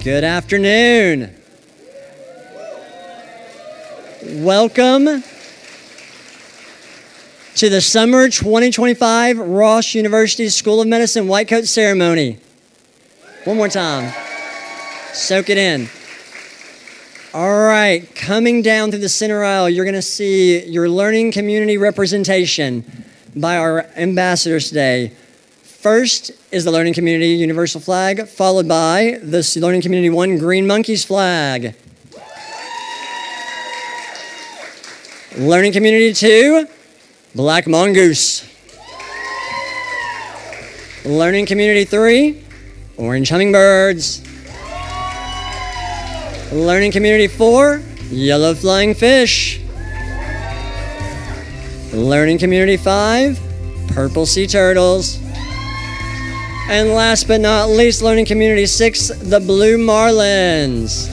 Good afternoon. Welcome to the Summer 2025 Ross University School of Medicine White Coat Ceremony. One more time. Soak it in. All right, coming down through the center aisle, you're going to see your learning community representation by our ambassadors today. First is the Learning Community Universal Flag, followed by the Learning Community 1 Green Monkeys Flag. Learning Community 2, Black Mongoose. Learning Community 3, Orange Hummingbirds. Learning Community 4, Yellow Flying Fish. Learning Community 5, Purple Sea Turtles. And last but not least, Learning Community 6, the Blue Marlins.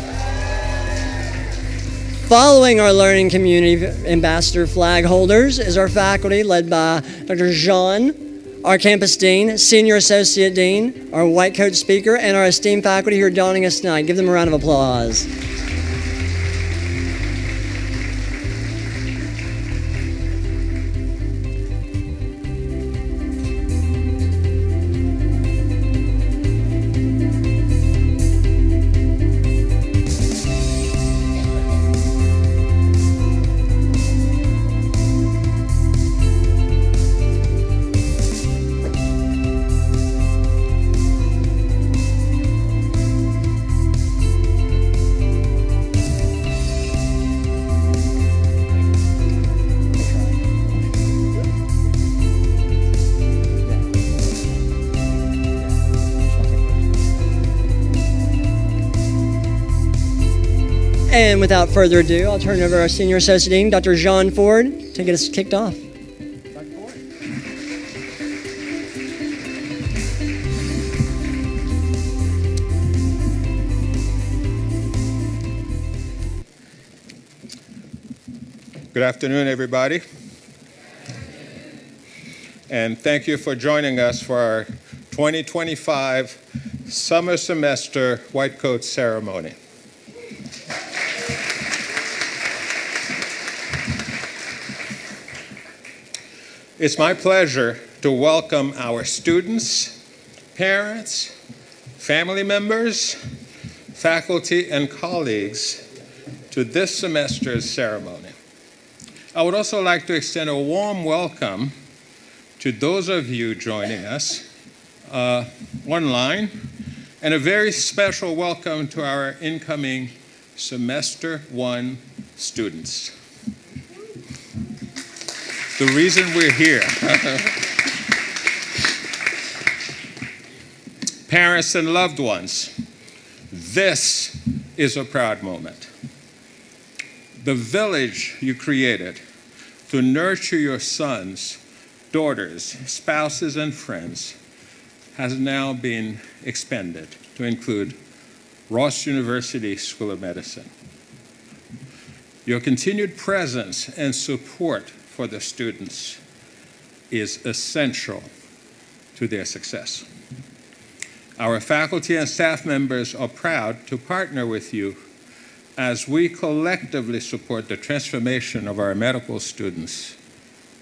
Following our Learning Community Ambassador flag holders is our faculty led by Dr. Jean, our campus dean, senior associate dean, our white coat speaker, and our esteemed faculty who are joining us tonight. Give them a round of applause. And without further ado, I'll turn it over to our Senior Associate Dean, Dr. Jean Ford, to get us kicked off. Good afternoon, everybody. And thank you for joining us for our 2025 Summer Semester White Coat Ceremony. It's my pleasure to welcome our students, parents, family members, faculty, and colleagues to this semester's ceremony. I would also like to extend a warm welcome to those of you joining us online, and a very special welcome to our incoming Semester 1 students. The reason we're here. Parents and loved ones, this is a proud moment. The village you created to nurture your sons, daughters, spouses, and friends has now been expanded to include Ross University School of Medicine. Your continued presence and support for the students is essential to their success. Our faculty and staff members are proud to partner with you as we collectively support the transformation of our medical students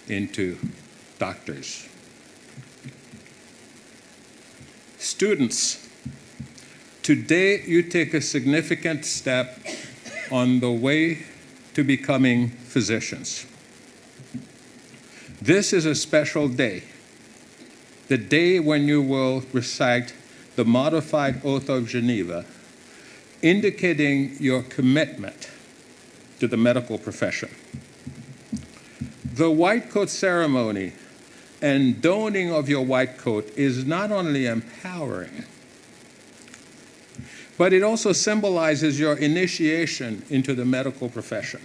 into doctors. Students, today you take a significant step on the way to becoming physicians. This is a special day, the day when you will recite the modified Oath of Geneva, indicating your commitment to the medical profession. The white coat ceremony and donning of your white coat is not only empowering, but it also symbolizes your initiation into the medical profession.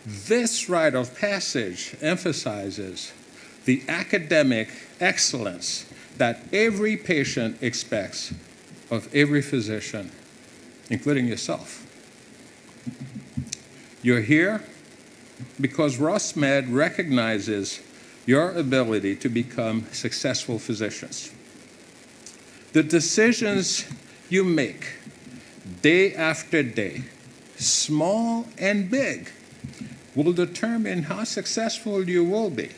This rite of passage emphasizes the academic excellence that every patient expects of every physician, including yourself. You're here because Ross Med recognizes your ability to become successful physicians. The decisions you make day after day, small and big, will determine how successful you will be.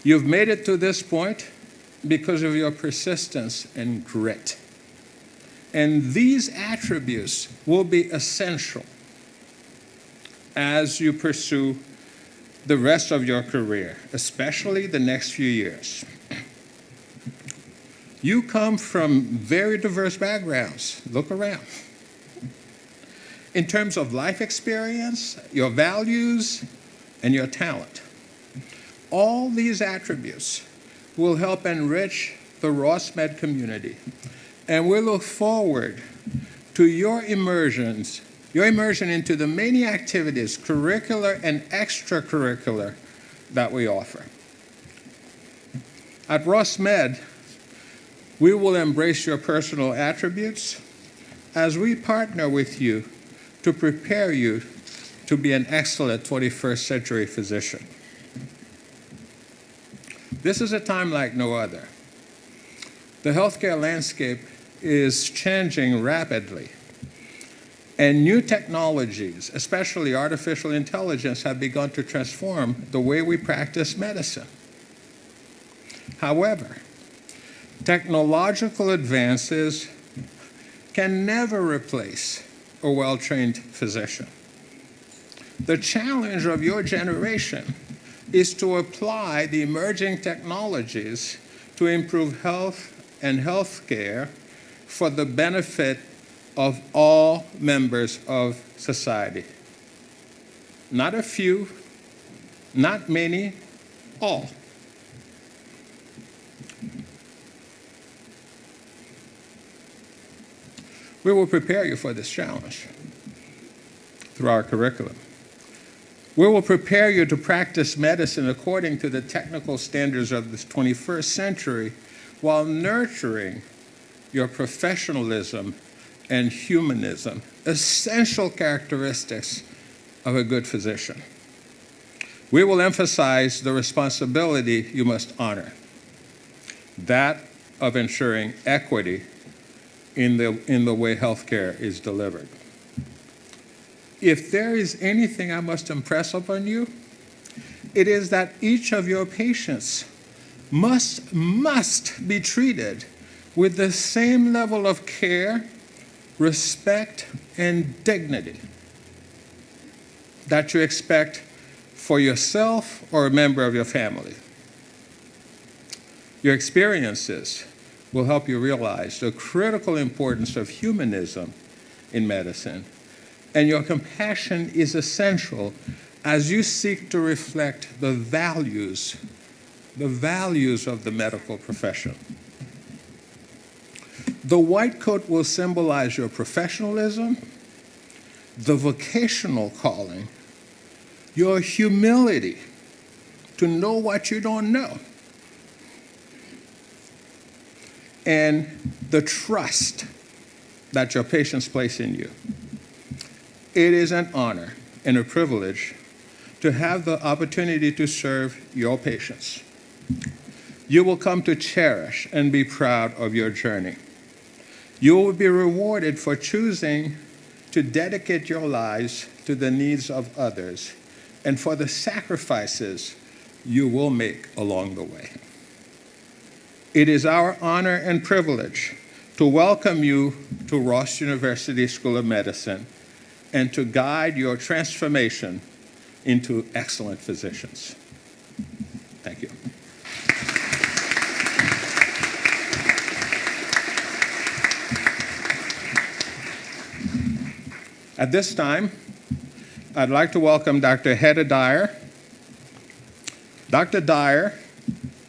You've made it to this point because of your persistence and grit. And these attributes will be essential as you pursue the rest of your career, especially the next few years. You come from very diverse backgrounds. Look around. In terms of life experience, your values, and your talent. All these attributes will help enrich the RUSM community. And we look forward to your immersion into the many activities, curricular and extracurricular, that we offer. At RUSM, we will embrace your personal attributes as we partner with you to prepare you to be an excellent 21st century physician. This is a time like no other. The healthcare landscape is changing rapidly, and new technologies, especially artificial intelligence, have begun to transform the way we practice medicine. However, technological advances can never replace a well-trained physician. The challenge of your generation is to apply the emerging technologies to improve health and healthcare for the benefit of all members of society. Not a few, not many, all. We will prepare you for this challenge through our curriculum. We will prepare you to practice medicine according to the technical standards of this 21st century while nurturing your professionalism and humanism, essential characteristics of a good physician. We will emphasize the responsibility you must honor, that of ensuring equity in the way healthcare is delivered. If there is anything I must impress upon you, it is that each of your patients must be treated with the same level of care, respect, and dignity that you expect for yourself or a member of your family. Your experiences will help you realize the critical importance of humanism in medicine, and your compassion is essential as you seek to reflect the values of the medical profession. The white coat will symbolize your professionalism, the vocational calling, your humility to know what you don't know, and the trust that your patients place in you. It is an honor and a privilege to have the opportunity to serve your patients. You will come to cherish and be proud of your journey. You will be rewarded for choosing to dedicate your lives to the needs of others and for the sacrifices you will make along the way. It is our honor and privilege to welcome you to Ross University School of Medicine and to guide your transformation into excellent physicians. Thank you. At this time, I'd like to welcome Dr. Hedda Dyer. Dr. Dyer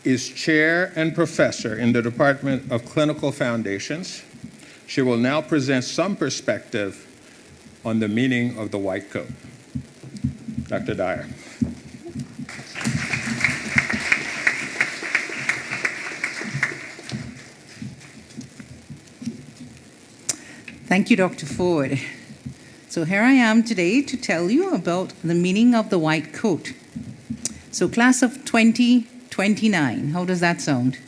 is chair and professor in the Department of Clinical Foundations. She will now present some perspective on the meaning of the white coat. Dr. Dyer. Thank you, Dr. Ford. So here I am today to tell you about the meaning of the white coat. So class of 2029, how does that sound?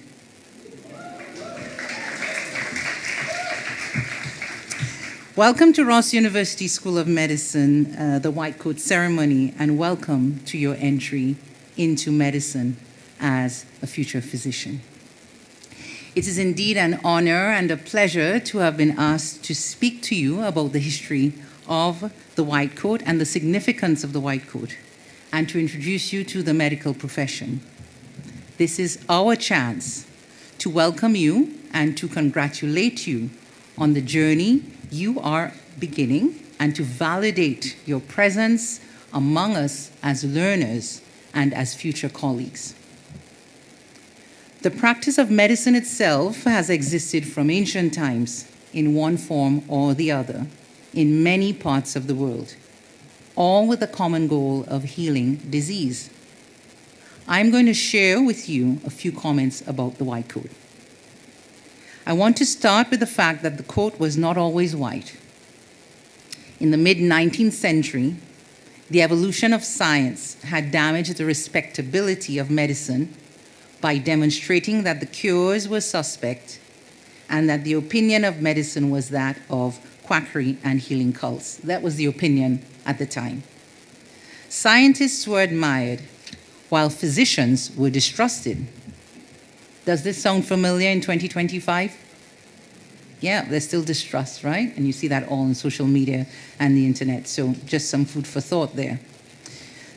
Welcome to Ross University School of Medicine, the White Coat Ceremony, and welcome to your entry into medicine as a future physician. It is indeed an honor and a pleasure to have been asked to speak to you about the history of the white coat and the significance of the white coat, and to introduce you to the medical profession. This is our chance to welcome you and to congratulate you on the journey you are beginning and to validate your presence among us as learners and as future colleagues. The practice of medicine itself has existed from ancient times in one form or the other in many parts of the world, all with the common goal of healing disease. I'm going to share with you a few comments about the white coat. I want to start with the fact that the coat was not always white. In the mid-19th century, the evolution of science had damaged the respectability of medicine by demonstrating that the cures were suspect and that the opinion of medicine was that of quackery and healing cults. That was the opinion at the time. Scientists were admired while physicians were distrusted. Does this sound familiar in 2025? Yeah, there's still distrust, right? And you see that all on social media and the internet. So just some food for thought there.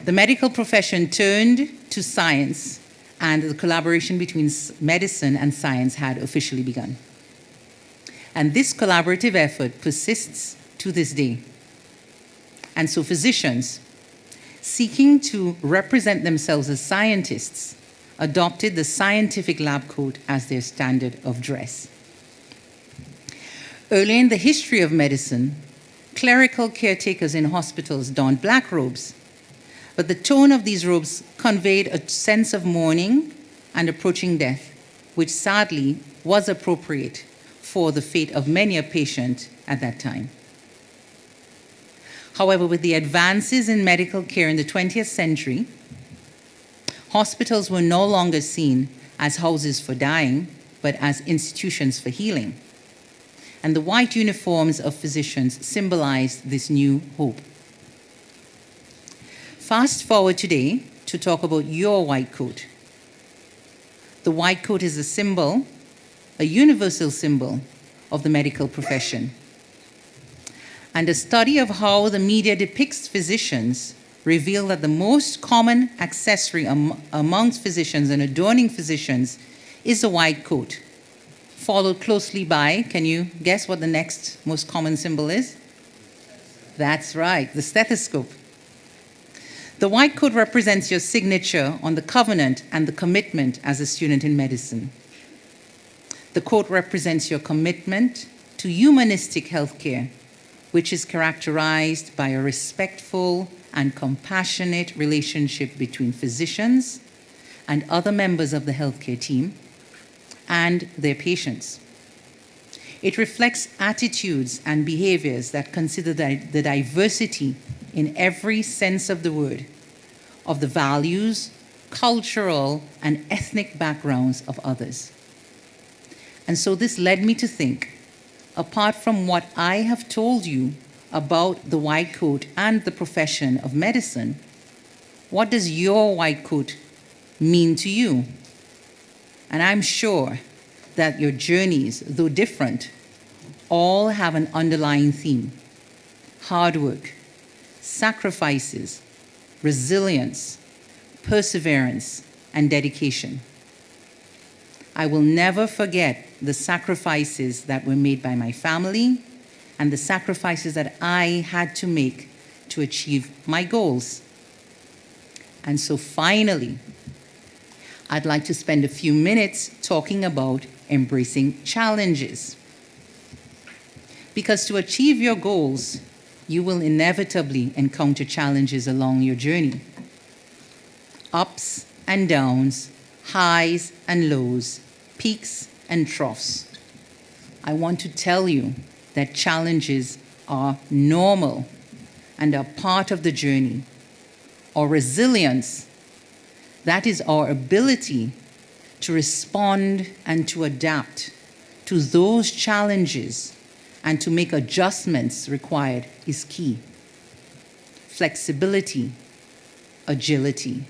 The medical profession turned to science, and the collaboration between medicine and science had officially begun. And this collaborative effort persists to this day. And so physicians, seeking to represent themselves as scientists, adopted the scientific lab coat as their standard of dress. Early in the history of medicine, clerical caretakers in hospitals donned black robes, but the tone of these robes conveyed a sense of mourning and approaching death, which sadly was appropriate for the fate of many a patient at that time. However, with the advances in medical care in the 20th century, hospitals were no longer seen as houses for dying, but as institutions for healing. And the white uniforms of physicians symbolized this new hope. Fast forward today to talk about your white coat. The white coat is a symbol, a universal symbol of the medical profession. And a study of how the media depicts physicians reveal that the most common accessory amongst physicians and adorning physicians is a white coat, followed closely by, can you guess what the next most common symbol is? That's right, the stethoscope. The white coat represents your signature on the covenant and the commitment as a student in medicine. The coat represents your commitment to humanistic healthcare, which is characterized by a respectful and compassionate relationship between physicians and other members of the healthcare team and their patients. It reflects attitudes and behaviors that consider the diversity in every sense of the word, of the values, cultural, and ethnic backgrounds of others. And so this led me to think, apart from what I have told you about the white coat and the profession of medicine, what does your white coat mean to you? And I'm sure that your journeys, though different, all have an underlying theme: hard work, sacrifices, resilience, perseverance, and dedication. I will never forget the sacrifices that were made by my family and the sacrifices that I had to make to achieve my goals. And so finally, I'd like to spend a few minutes talking about embracing challenges. Because to achieve your goals, you will inevitably encounter challenges along your journey. Ups and downs, highs and lows, peaks and troughs. I want to tell you that challenges are normal and are part of the journey. Or resilience, that is our ability to respond and to adapt to those challenges and to make adjustments required is key. Flexibility, agility,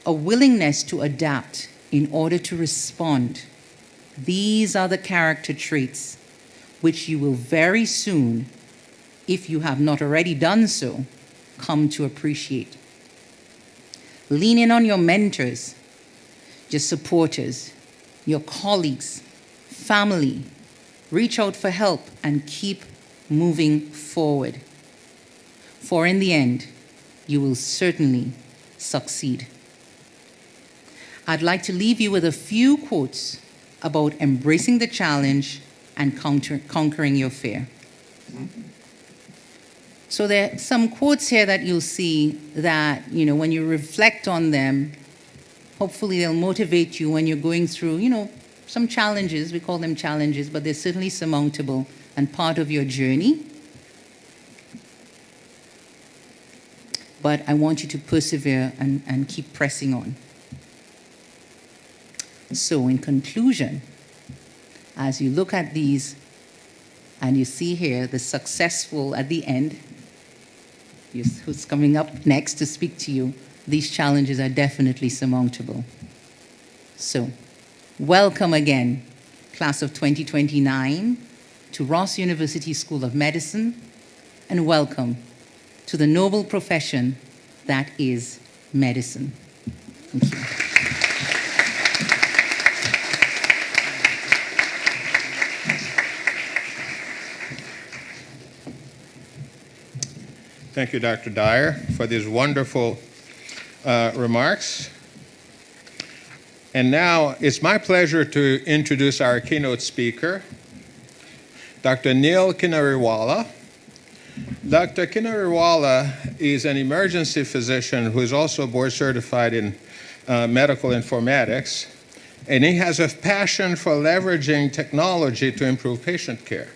a willingness to adapt in order to respond. These are the character traits which you will very soon, if you have not already done so, come to appreciate. Lean in on your mentors, your supporters, your colleagues, family. Reach out for help and keep moving forward. For in the end, you will certainly succeed. I'd like to leave you with a few quotes about embracing the challenge and conquering your fear. So there are some quotes here that you'll see that, when you reflect on them, hopefully they'll motivate you when you're going through, some challenges. We call them challenges, but they're certainly surmountable and part of your journey. But I want you to persevere and keep pressing on. So in conclusion, as you look at these and you see here the successful at the end, who's coming up next to speak to you, these challenges are definitely surmountable. So, welcome again, class of 2029, to Ross University School of Medicine, and welcome to the noble profession that is medicine. Thank you. Thank you, Dr. Dyer, for these wonderful remarks. And now it's my pleasure to introduce our keynote speaker, Dr. Neil Kinariwala. Dr. Kinariwala is an emergency physician who is also board certified in medical informatics, and he has a passion for leveraging technology to improve patient care.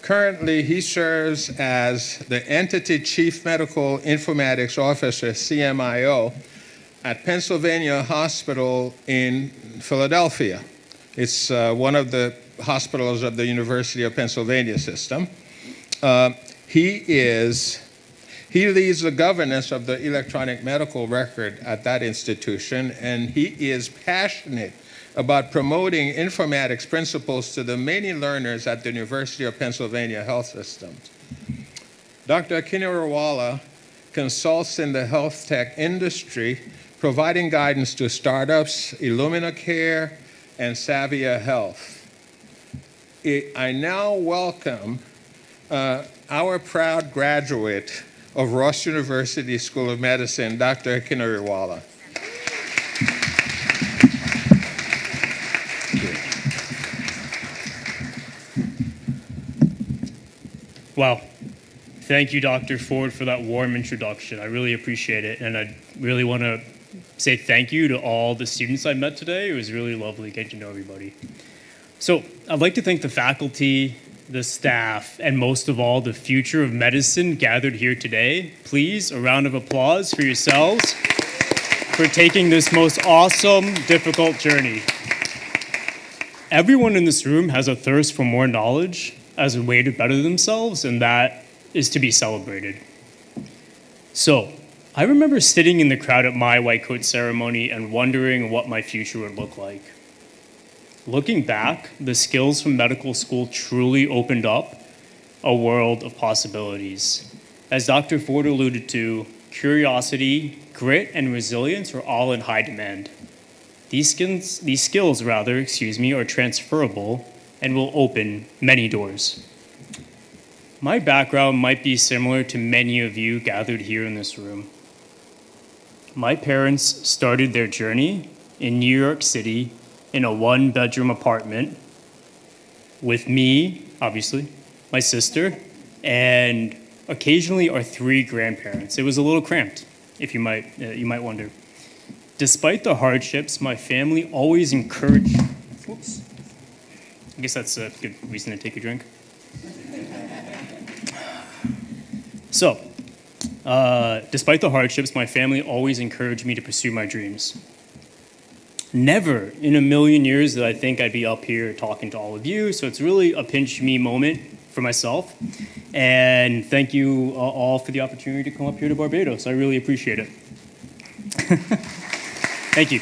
Currently, he serves as the Entity Chief Medical Informatics Officer, CMIO, at Pennsylvania Hospital in Philadelphia. It's one of the hospitals of the University of Pennsylvania system. He leads the governance of the electronic medical record at that institution, and he is passionate about promoting informatics principles to the many learners at the University of Pennsylvania health systems. Dr. Kinariwala consults in the health tech industry, providing guidance to startups, Illumina Care, and Savia Health. I now welcome our proud graduate of Ross University School of Medicine, Dr. Kinariwala. Wow. Thank you, Dr. Ford, for that warm introduction. I really appreciate it. And I really want to say thank you to all the students I met today. It was really lovely getting to know everybody. So I'd like to thank the faculty, the staff, and most of all, the future of medicine gathered here today. Please, a round of applause for yourselves for taking this most awesome, difficult journey. Everyone in this room has a thirst for more knowledge as a way to better themselves, and that is to be celebrated. So, I remember sitting in the crowd at my white coat ceremony and wondering what my future would look like. Looking back, the skills from medical school truly opened up a world of possibilities. As Dr. Ford alluded to, curiosity, grit, and resilience are all in high demand. These skills are transferable and will open many doors. My background might be similar to many of you gathered here in this room. My parents started their journey in New York City in a one-bedroom apartment with me, obviously, my sister, and occasionally our 3 grandparents. It was a little cramped, if you might wonder. Despite the hardships, my family always encouraged. Whoops. I guess that's a good reason to take a drink. So, despite the hardships, my family always encouraged me to pursue my dreams. Never in a million years did I think I'd be up here talking to all of you, so it's really a pinch me moment for myself. And thank you all for the opportunity to come up here to Barbados. I really appreciate it. Thank you.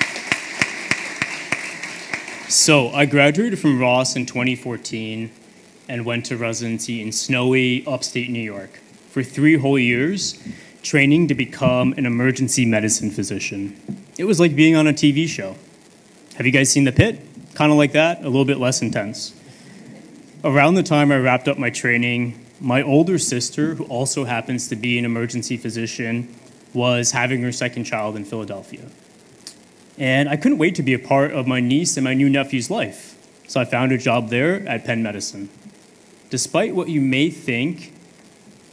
So I graduated from Ross in 2014 and went to residency in snowy upstate New York for 3 whole years, training to become an emergency medicine physician. It was like being on a TV show. Have you guys seen The Pit? Kind of like that, a little bit less intense. Around the time I wrapped up my training, my older sister, who also happens to be an emergency physician, was having her second child in Philadelphia. And I couldn't wait to be a part of my niece and my new nephew's life, so I found a job there at Penn Medicine. Despite what you may think,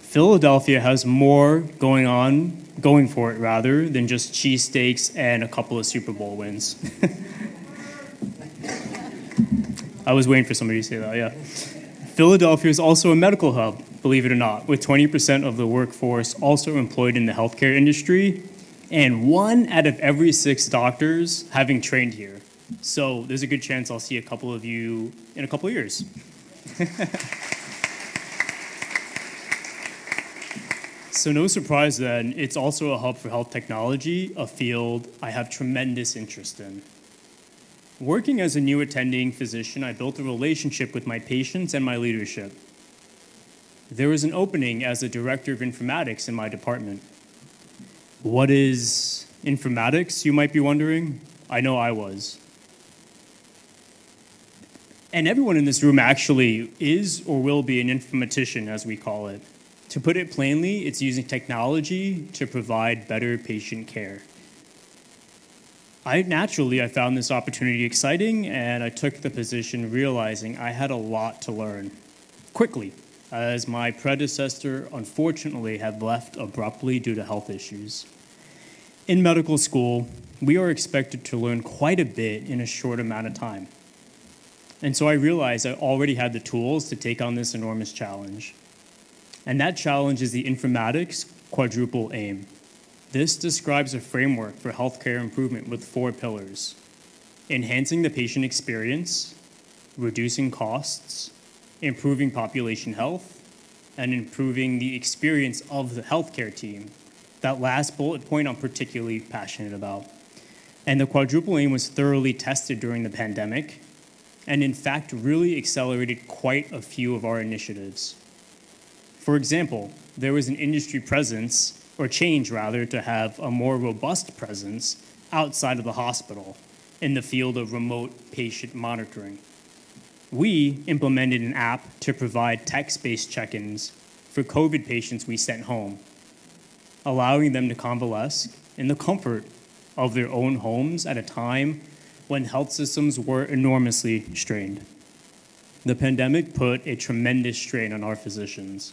Philadelphia has more going for it rather, than just cheesesteaks and a couple of Super Bowl wins. I was waiting for somebody to say that, yeah. Philadelphia is also a medical hub, believe it or not, with 20% of the workforce also employed in the healthcare industry, and 1 out of every 6 doctors having trained here. So there's a good chance I'll see a couple of you in a couple of years. So no surprise then, it's also a hub for health technology, a field I have tremendous interest in. Working as a new attending physician, I built a relationship with my patients and my leadership. There was an opening as a director of informatics in my department. What is informatics, you might be wondering? I know I was. And everyone in this room actually is or will be an informatician, as we call it. To put it plainly, it's using technology to provide better patient care. I found this opportunity exciting, and I took the position realizing I had a lot to learn quickly, as my predecessor unfortunately had left abruptly due to health issues. In medical school, we are expected to learn quite a bit in a short amount of time. And so I realized I already had the tools to take on this enormous challenge. And that challenge is the informatics quadruple aim. This describes a framework for healthcare improvement with 4 pillars: enhancing the patient experience, reducing costs, improving population health, and improving the experience of the healthcare team. That last bullet point I'm particularly passionate about. And the quadruple aim was thoroughly tested during the pandemic, and in fact really accelerated quite a few of our initiatives. For example, there was an industry presence, or change rather, to have a more robust presence outside of the hospital in the field of remote patient monitoring. We implemented an app to provide text-based check-ins for COVID patients we sent home, allowing them to convalesce in the comfort of their own homes at a time when health systems were enormously strained. The pandemic put a tremendous strain on our physicians.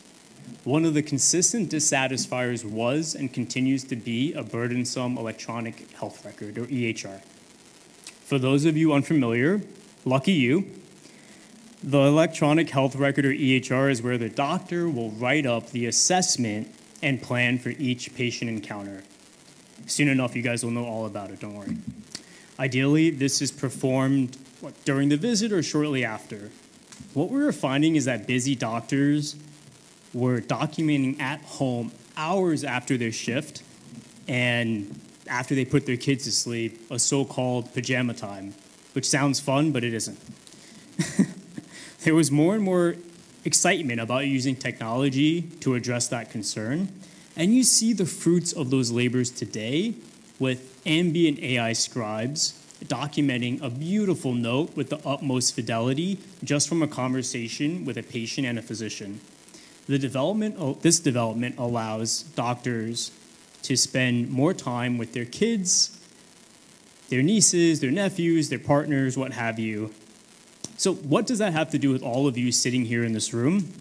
One of the consistent dissatisfiers was and continues to be a burdensome electronic health record, or EHR. For those of you unfamiliar, lucky you, the electronic health record, or EHR, is where the doctor will write up the assessment and plan for each patient encounter. Soon enough, you guys will know all about it, don't worry. Ideally, this is performed during the visit or shortly after. What we were finding is that busy doctors were documenting at home hours after their shift and after they put their kids to sleep, a so-called pajama time, which sounds fun, but it isn't. There was more and more excitement about using technology to address that concern, and you see the fruits of those labors today with ambient AI scribes documenting a beautiful note with the utmost fidelity just from a conversation with a patient and a physician. This development allows doctors to spend more time with their kids, their nieces, their nephews, their partners, what have you. So what does that have to do with all of you sitting here in this room?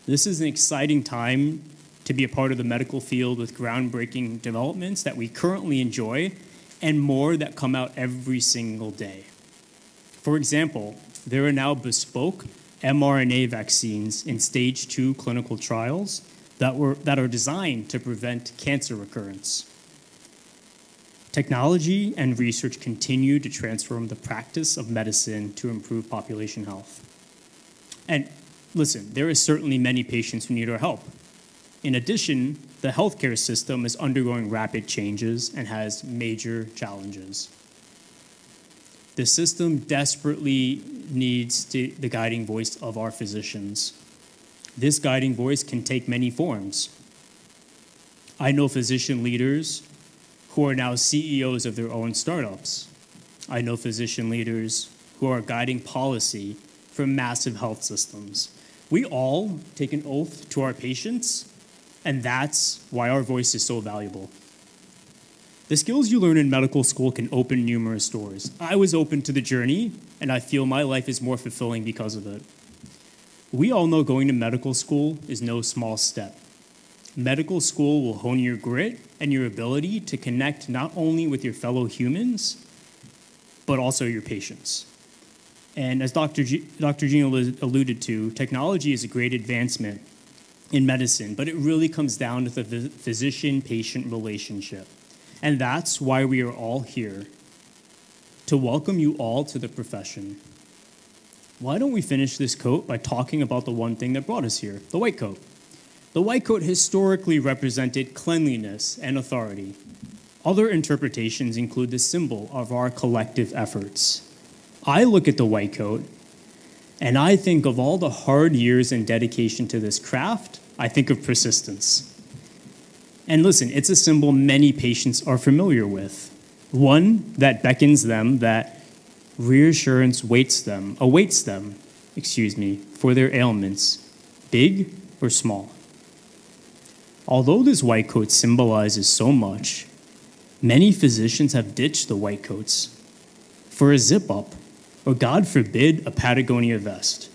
This is an exciting time to be a part of the medical field with groundbreaking developments that we currently enjoy and more that come out every single day. For example, there are now bespoke mRNA vaccines in stage 2 clinical trials that are designed to prevent cancer recurrence. Technology and research continue to transform the practice of medicine to improve population health. And listen, there are certainly many patients who need our help. In addition, the healthcare system is undergoing rapid changes and has major challenges. The system desperately needs the guiding voice of our physicians. This guiding voice can take many forms. I know physician leaders who are now CEOs of their own startups. I know physician leaders who are guiding policy for massive health systems. We all take an oath to our patients, and that's why our voice is so valuable. The skills you learn in medical school can open numerous doors. I was open to the journey, and I feel my life is more fulfilling because of it. We all know going to medical school is no small step. Medical school will hone your grit and your ability to connect not only with your fellow humans, but also your patients. And as Dr. Jean alluded to, technology is a great advancement in medicine, but it really comes down to the physician-patient relationship. And that's why we are all here, to welcome you all to the profession. Why don't we finish this coat by talking about the one thing that brought us here, the white coat. The white coat historically represented cleanliness and authority. Other interpretations include the symbol of our collective efforts. I look at the white coat, and I think of all the hard years and dedication to this craft. I think of persistence. And listen, it's a symbol many patients are familiar with. One that beckons them, that reassurance awaits them, for their ailments, big or small. Although this white coat symbolizes so much, many physicians have ditched the white coats for a zip-up, or God forbid, a Patagonia vest.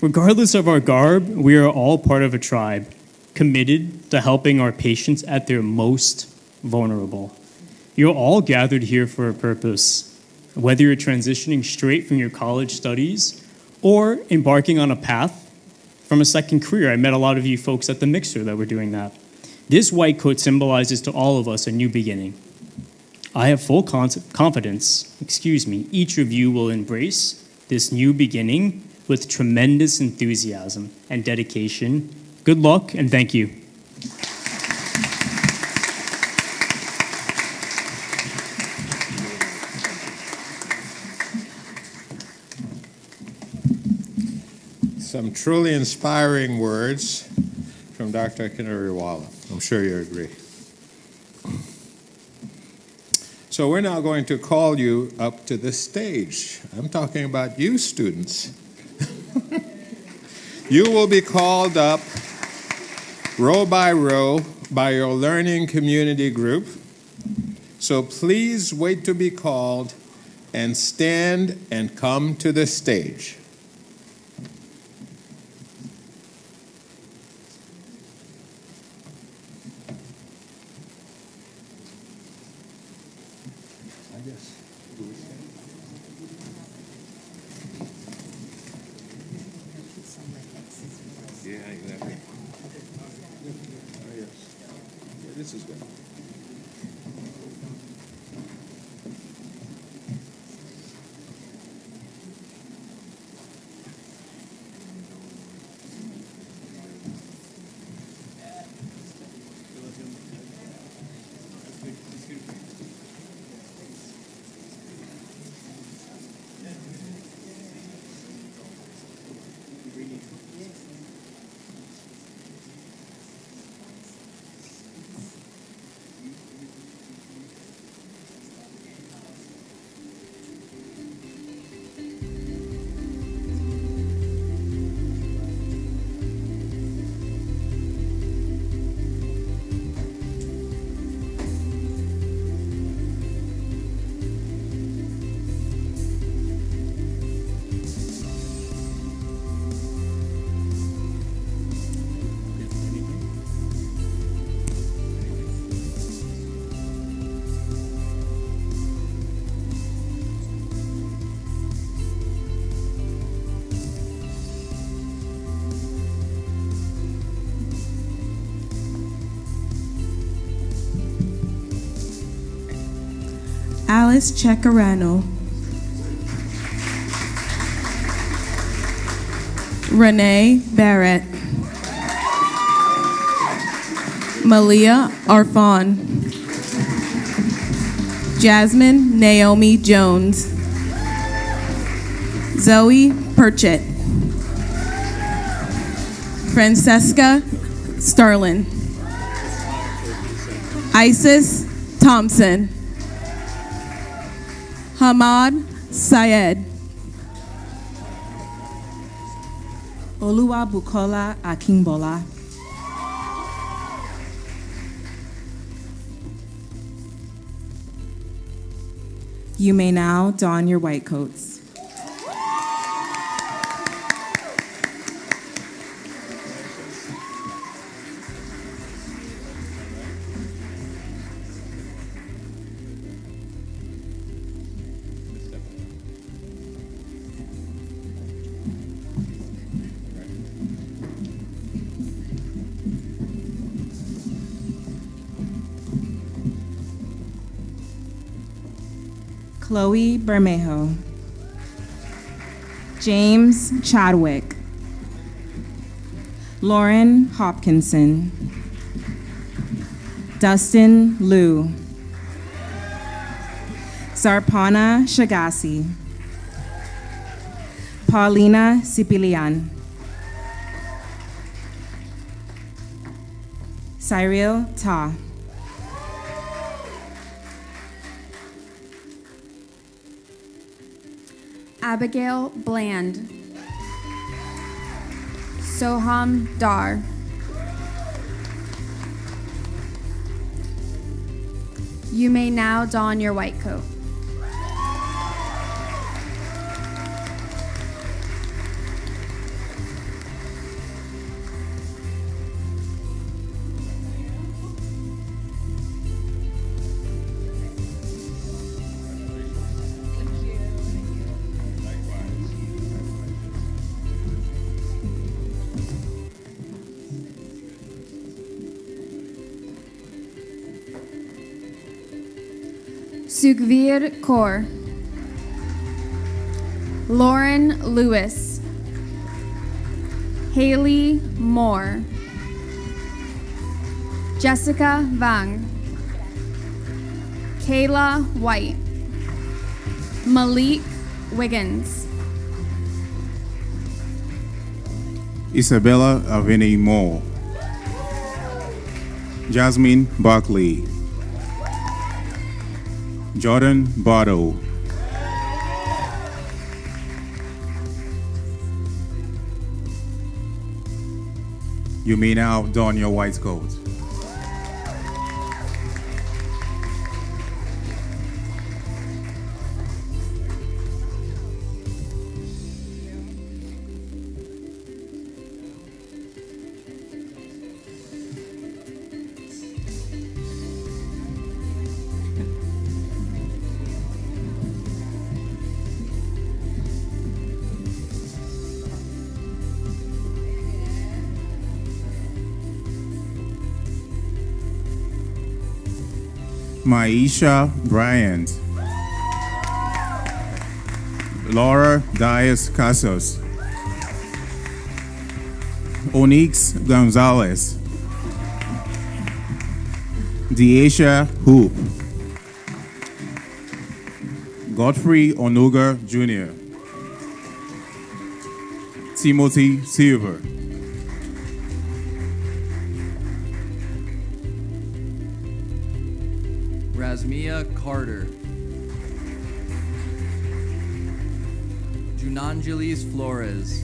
Regardless of our garb, we are all part of a tribe, committed to helping our patients at their most vulnerable. You're all gathered here for a purpose, whether you're transitioning straight from your college studies or embarking on a path from a second career. I met a lot of you folks at the mixer that were doing that. This white coat symbolizes to all of us a new beginning. I have full confidence, each of you will embrace this new beginning with tremendous enthusiasm and dedication. Good luck and thank you. Some truly inspiring words from Dr. Kinariwala. I'm sure you agree. So we're now going to call you up to the stage. I'm talking about you, students. You will be called up row by row by your learning community group. So please wait to be called and stand and come to the stage. Yeah, exactly. Oh, yes. Yeah, this is good. Alice Checarano, Renee Barrett, Malia Arfon, Jasmine Naomi Jones, Zoe Purchett, Francesca Starlin, Isis Thompson, Hamad Syed, Oluwabukola Akínbọ́lá. You may now don your white coats. Chloe Bermejo, James Chadwick, Lauren Hopkinson, Dustin Liu, Zarpana Shagasi, Paulina Sipilian, Cyril Ta, Abigail Bland, Soham Dar, you may now don your white coat. Sukhvir Kaur, Lauren Lewis, Haley Moore, Jessica Vang, Kayla White, Malik Wiggins, Isabella Aveni Moore, Jasmine Barkley, Jordan Bardo, you may now don your white coat. Maisha Bryant, Laura Dias Casas, Onyx Gonzalez, Deasha Hoop, Godfrey Onoga Jr., Timothy Silver, Rasmia Carter, Junangelis Flores,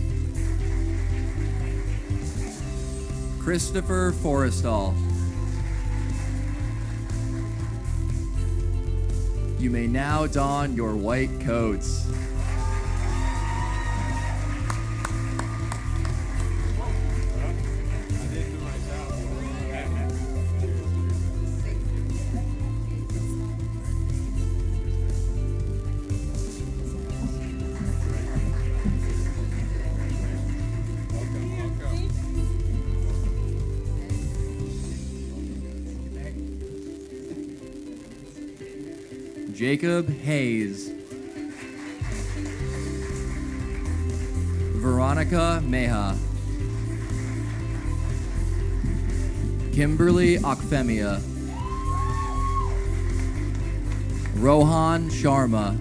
Christopher Forrestal. You may now don your white coats. Jacob Hayes. Veronica Meha. Kimberly Akfemia. Rohan Sharma.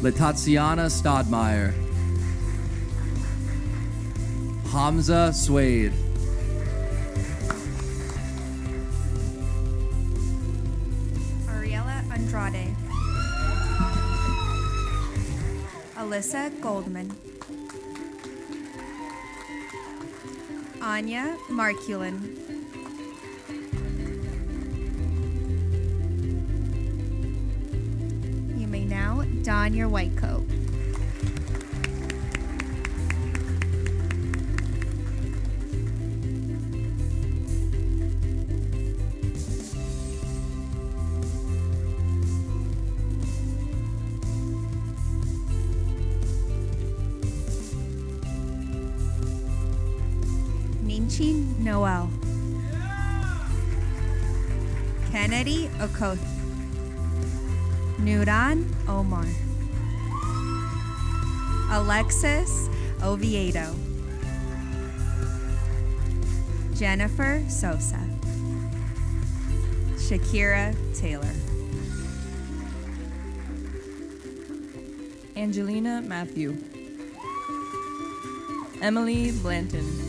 Latatsiana Stodmeyer. Hamza Swade. Ariella Andrade. Alyssa Goldman. Anya Marculin. You may now don your white coat. Ninchi Noel. Kennedy Okoth. Nuran Omar. Alexis Oviedo. Jennifer Sosa. Shakira Taylor. Angelina Matthew. Emily Blanton.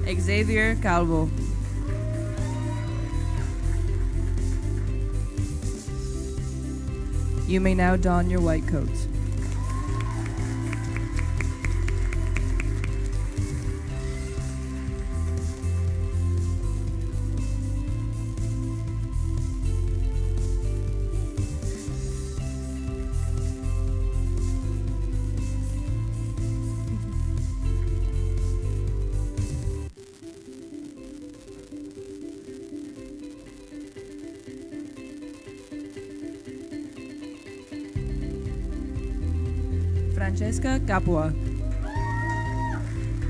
Xavier Calvo. You may now don your white coats. Francesca Capua.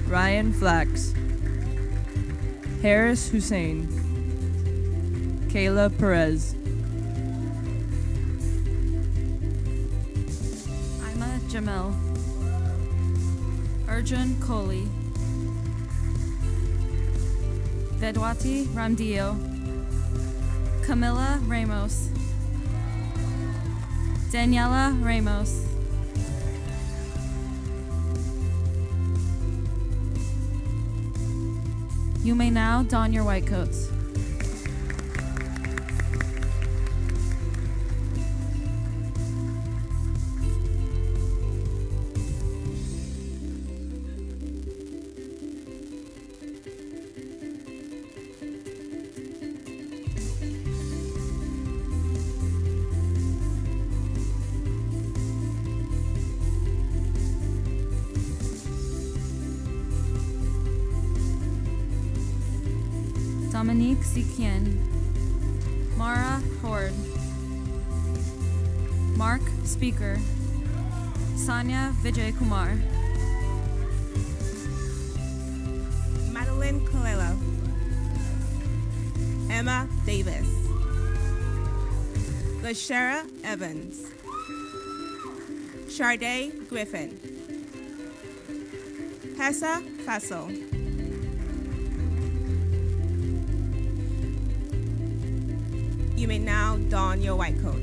Ryan Flax. Harris Hussein. Kayla Perez. Ima Jamil. Arjun Kohli. Vedwati Ramdio. Camila Ramos. Daniela Ramos. You may now don your white coats. Dominique Sikien. Mara Horde. Mark Speaker. Sanya Vijay Kumar. Madeline Colello. Emma Davis. Lashera Evans. Sharday Griffin. Hessa Fassel. You may now don your white coats.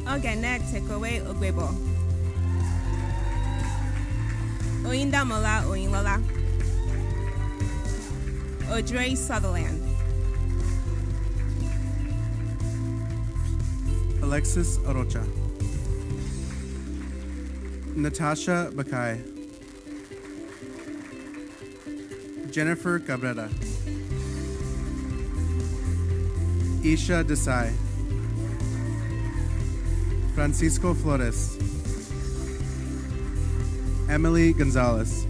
Ogene Tekowe Ogbebo. Oyindamola Oyinlola. Audrey Sutherland. Alexis Arocha. Natasha Bakai. Jennifer Cabrera. Isha Desai. Francisco Flores. Emily Gonzalez.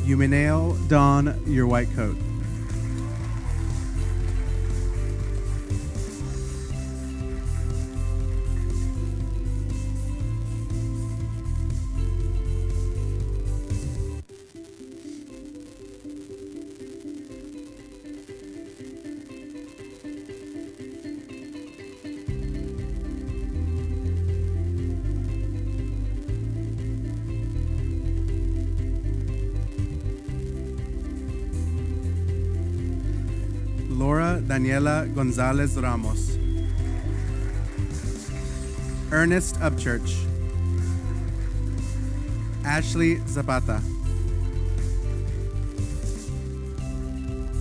You may now don your white coat. Laura Daniela Gonzalez Ramos. Ernest Upchurch. Ashley Zapata.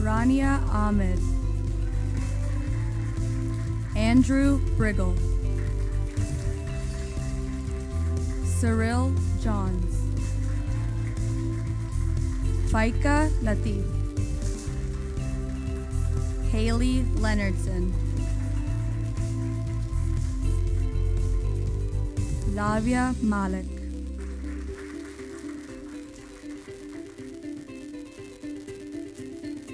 Rania Ahmed. Andrew Briggle. Cyril Johns. Faika Latif. Haley Leonardson. Lavia Malik.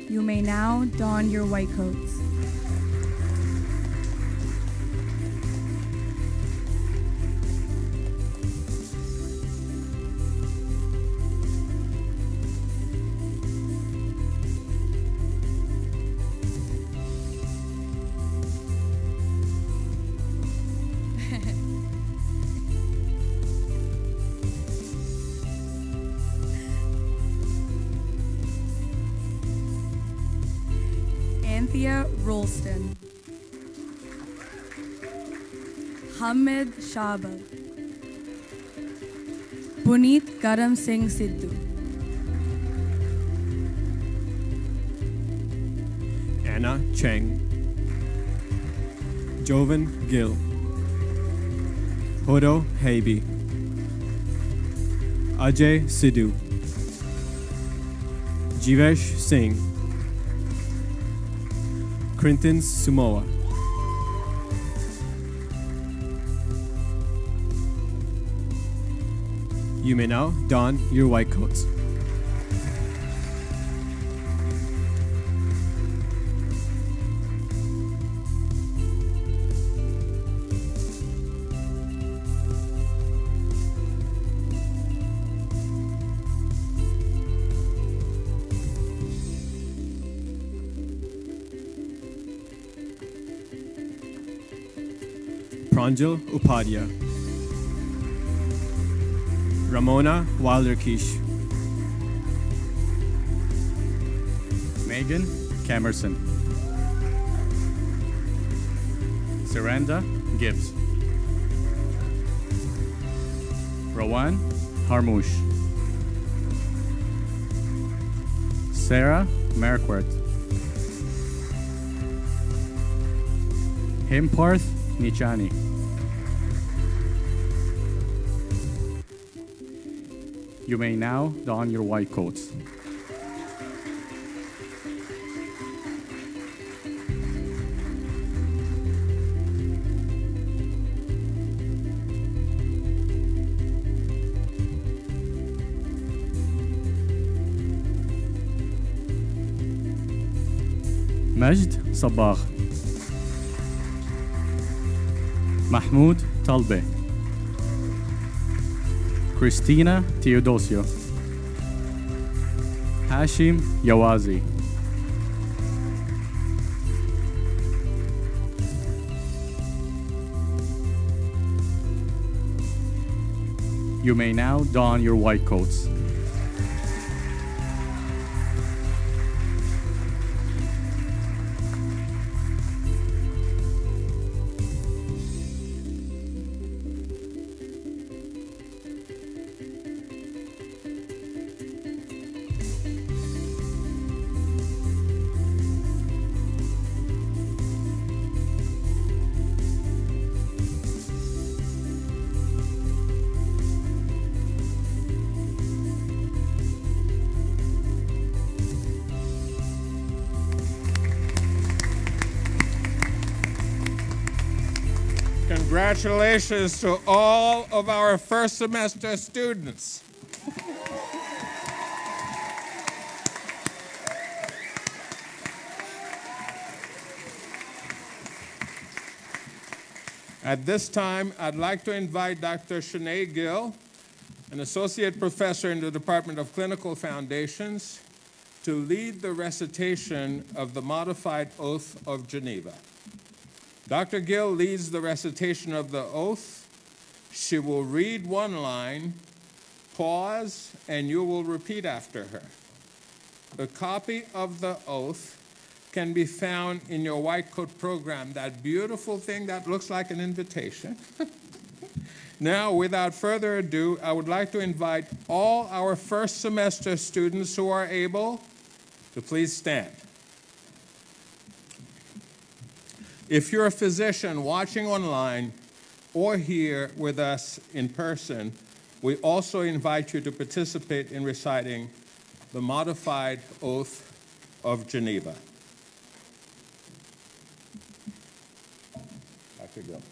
You may now don your white coats. Anthea Rolston. Hamid Shaba. Puneet Karam Singh Sidhu. Anna Cheng. Jovan Gill. Hodo Heibi. Ajay Sidhu. Jivesh Singh. Quinton Sumoa. You may now don your white coats. Pranjal Upadhyay. Ramona Wilderkish. Megan Camerson. Saranda Gibbs. Rowan Harmouche. Sarah Marquardt. Himparth Nichani. You may now don your white coats. Majd Sabah. Mahmoud Talbe. Christina Teodosio. Hashim Yawazi. You may now don your white coats. Congratulations to all of our first semester students. At this time, I'd like to invite Dr. Shanae Gill, an associate professor in the Department of Clinical Foundations, to lead the recitation of the Modified Oath of Geneva. Dr. Gill leads the recitation of the oath. She will read one line, pause, and you will repeat after her. A copy of the oath can be found in your white coat program, that beautiful thing that looks like an invitation. Now, without further ado, I would like to invite all our first semester students who are able to please stand. If you're a physician watching online or here with us in person, we also invite you to participate in reciting the Modified Oath of Geneva. Dr. Gill.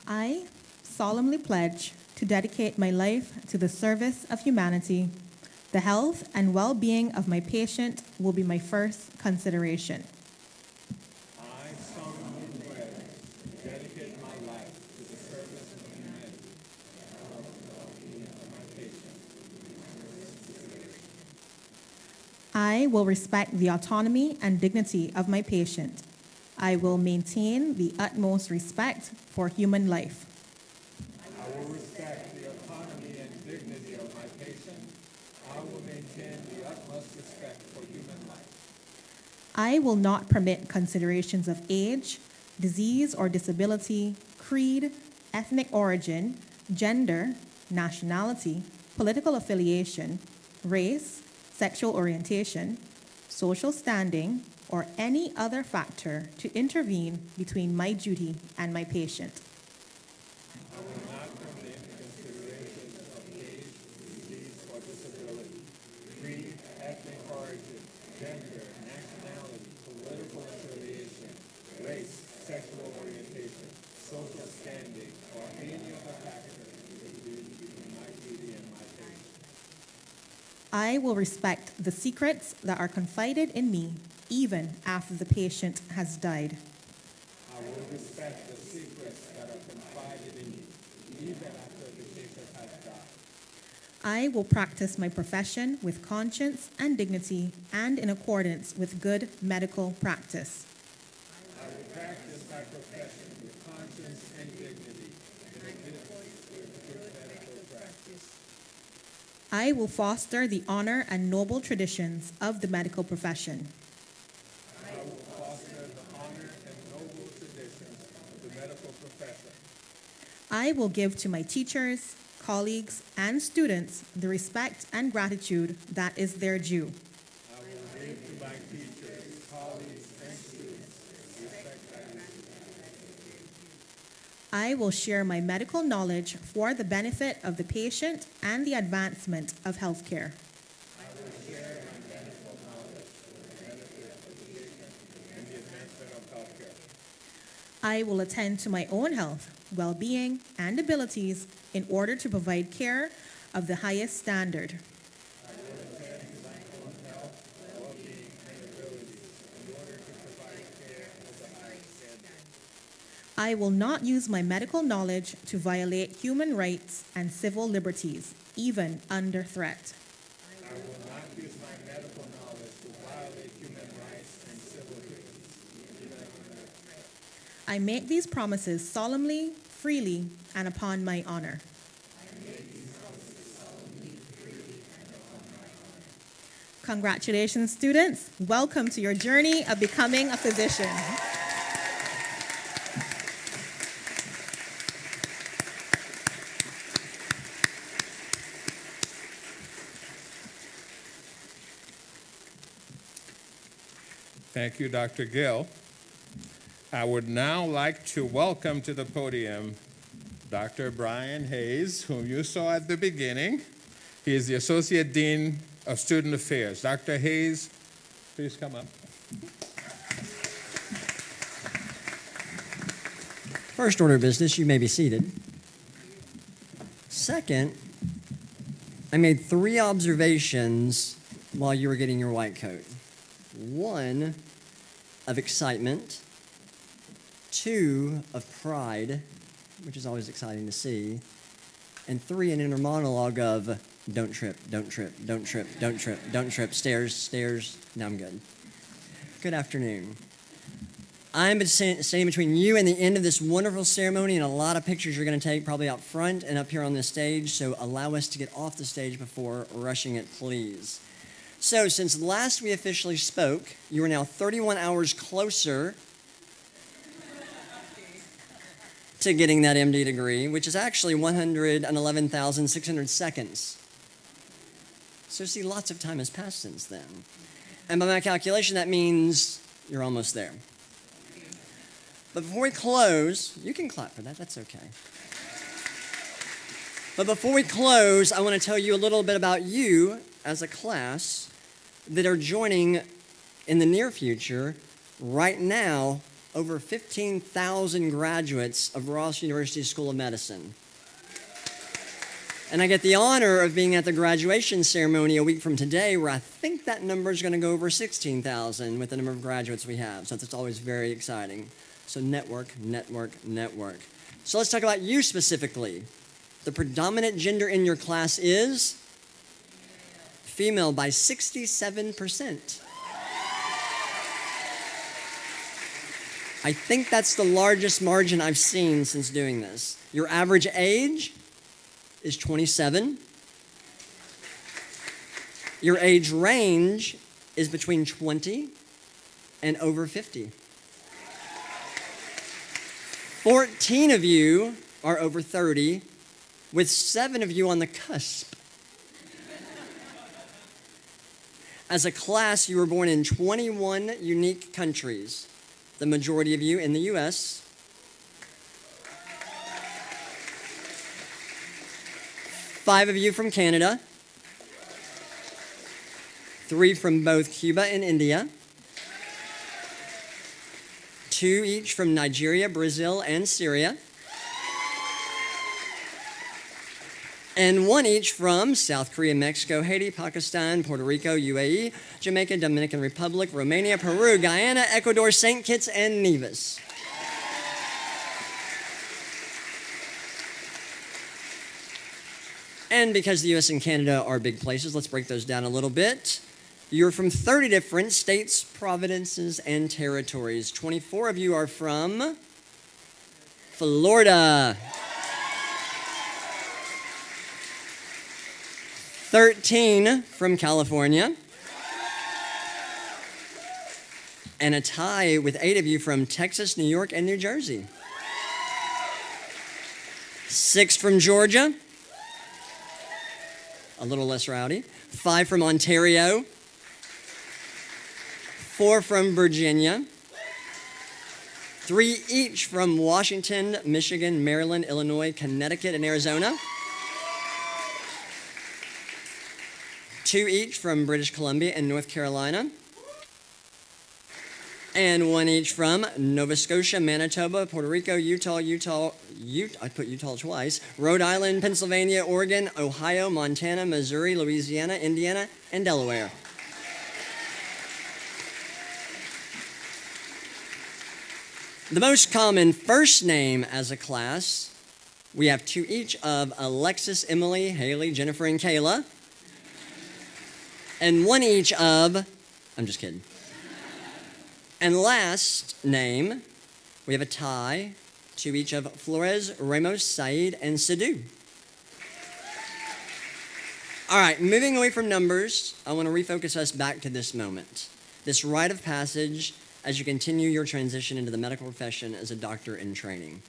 I solemnly pledge to dedicate my life to the service of humanity. The health and well-being of my patient will be my first consideration. I solemnly pledge to dedicate my life to the service of humanity. The health and well-being of my patient will be my first consideration. I will respect the autonomy and dignity of my patient. I will maintain the utmost respect for human life. I will respect the autonomy and dignity of my patient. I will maintain the utmost respect for human life. I will not permit considerations of age, disease or disability, creed, ethnic origin, gender, nationality, political affiliation, race, sexual orientation, social standing, or any other factor to intervene between my duty and my patient. I will not permit considerations of age, disease, or disability, creed, ethnic origin, gender, nationality, political affiliation, race, sexual orientation, social standing, or any other factor to intervene between my duty and my patient. I will respect the secrets that are confided in me even after the patient has died. I will respect the secrets that are confided in you, even after the patient has died. I will practice my profession with conscience and dignity and in accordance with good medical practice. I will practice my profession with conscience and dignity and in accordance with good medical practice. I will foster the honor and noble traditions of the medical profession. I will foster the honor and noble traditions of the medical profession. I will give to my teachers, colleagues, and students the respect and gratitude that is their due. I will give to my teachers, colleagues, and students the respect that is due. I will share my medical knowledge for the benefit of the patient and the advancement of healthcare. I will share my medical knowledge for the benefit of the patient and the advancement of healthcare. I will attend to my own health, well-being, and abilities in order to provide care of the highest standard. I will attend to my own health, well-being, and abilities in order to provide care of the highest standard. I will not use my medical knowledge to violate human rights and civil liberties, even under threat. I will not use my medical knowledge to violate human rights and civil liberties, even under threat. I make these promises solemnly, freely, and upon my honor. Congratulations, students. Welcome to your journey of becoming a physician. Thank you, Dr. Gill. I would now like to welcome to the podium Dr. Brian Hayes, whom you saw at the beginning. He is the Associate Dean of Student Affairs. Dr. Hayes, please come up. First order of business, you may be seated. Second, I made 3 observations while you were getting your white coat. 1 of excitement, 2 of pride, which is always exciting to see, and 3 an inner monologue of don't trip, don't trip, don't trip, don't trip, don't trip, stairs, stairs. Now I'm good. Good afternoon. I'm standing between you and the end of this wonderful ceremony, and a lot of pictures you're going to take probably out front and up here on the stage, so allow us to get off the stage before rushing it, please. So since last we officially spoke, you are now 31 hours closer to getting that MD degree, which is actually 111,600 seconds. So see, lots of time has passed since then. And by my calculation, that means you're almost there. But before we close, you can clap for that, that's okay. But before we close, I want to tell you a little bit about you as a class that are joining in the near future. Right now, over 15,000 graduates of Ross University School of Medicine. And I get the honor of being at the graduation ceremony a week from today, where I think that number is going to go over 16,000 with the number of graduates we have. So that's always very exciting. So network, network, network. So let's talk about you specifically. The predominant gender in your class is female by 67%. I think that's the largest margin I've seen since doing this. Your average age is 27. Your age range is between 20 and over 50. 14 of you are over 30, with 7 of you on the cusp. As a class, you were born in 21 unique countries, the majority of you in the US. 5 of you from Canada, 3 from both Cuba and India, 2 each from Nigeria, Brazil, and Syria, and 1 each from South Korea, Mexico, Haiti, Pakistan, Puerto Rico, UAE, Jamaica, Dominican Republic, Romania, Peru, Guyana, Ecuador, St. Kitts, and Nevis. And because the US and Canada are big places, let's break those down a little bit. You're from 30 different states, provinces, and territories. 24 of you are from Florida. 13 from California. And a tie with 8 of you from Texas, New York, and New Jersey. 6 from Georgia. A little less rowdy. 5 from Ontario. 4 from Virginia. 3 each from Washington, Michigan, Maryland, Illinois, Connecticut, and Arizona. 2 each from British Columbia and North Carolina. And 1 each from Nova Scotia, Manitoba, Puerto Rico, I put Utah twice, Rhode Island, Pennsylvania, Oregon, Ohio, Montana, Missouri, Louisiana, Indiana, and Delaware. The most common first name as a class, we have 2 each of Alexis, Emily, Haley, Jennifer, and Kayla. And 1 each of, I'm just kidding. And last name, we have a tie, 2 each of Flores, Ramos, Said, and Sadhu. All right, moving away from numbers, I want to refocus us back to this moment, this rite of passage as you continue your transition into the medical profession as a doctor in training.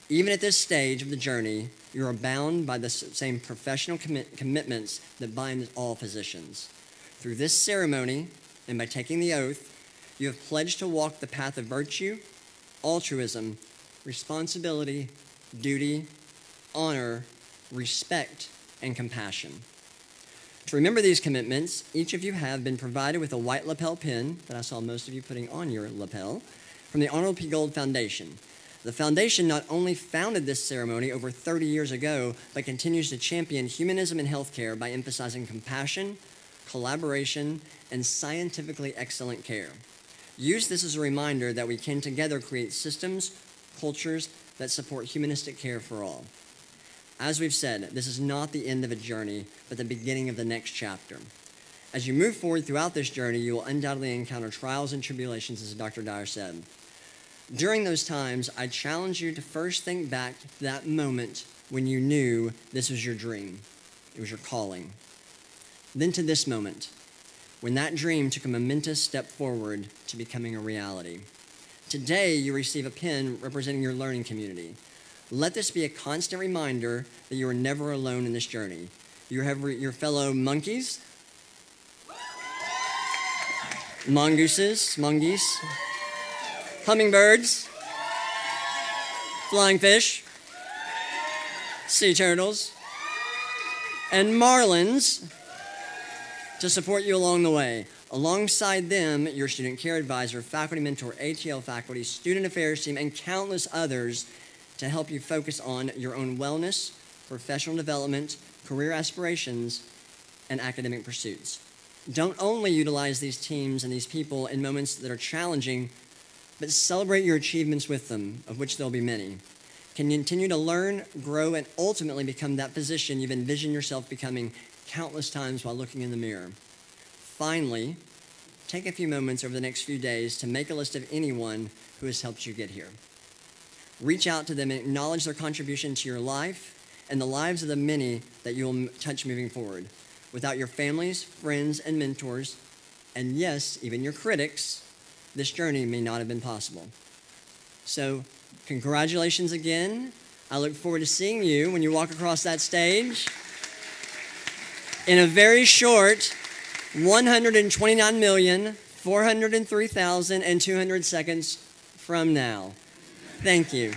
Even at this stage of the journey, you are bound by the same professional commitments that bind all physicians. Through this ceremony, and by taking the oath, you have pledged to walk the path of virtue, altruism, responsibility, duty, honor, respect, and compassion. To remember these commitments, each of you have been provided with a white lapel pin that I saw most of you putting on your lapel from the Arnold P. Gold Foundation. The foundation not only founded this ceremony over 30 years ago, but continues to champion humanism in healthcare by emphasizing compassion, collaboration, and scientifically excellent care. Use this as a reminder that we can together create systems, cultures that support humanistic care for all. As we've said, this is not the end of a journey, but the beginning of the next chapter. As you move forward throughout this journey, you will undoubtedly encounter trials and tribulations, as Dr. Dyer said. During those times, I challenge you to first think back to that moment when you knew this was your dream. It was your calling. Then to this moment, when that dream took a momentous step forward to becoming a reality. Today, you receive a pin representing your learning community. Let this be a constant reminder that you are never alone in this journey. You have your fellow monkeys, mongooses, hummingbirds, flying fish, sea turtles, and marlins to support you along the way. Alongside them, your student care advisor, faculty mentor, ATL faculty, student affairs team, and countless others to help you focus on your own wellness, professional development, career aspirations, and academic pursuits. Don't only utilize these teams and these people in moments that are challenging, but celebrate your achievements with them, of which there'll be many. Can you continue to learn, grow, and ultimately become that position you've envisioned yourself becoming countless times while looking in the mirror. Finally, take a few moments over the next few days to make a list of anyone who has helped you get here. Reach out to them and acknowledge their contribution to your life and the lives of the many that you will touch moving forward. Without your families, friends, and mentors, and yes, even your critics, this journey may not have been possible. So, congratulations again. I look forward to seeing you when you walk across that stage in a very short 129,403,200 seconds from now. Thank you.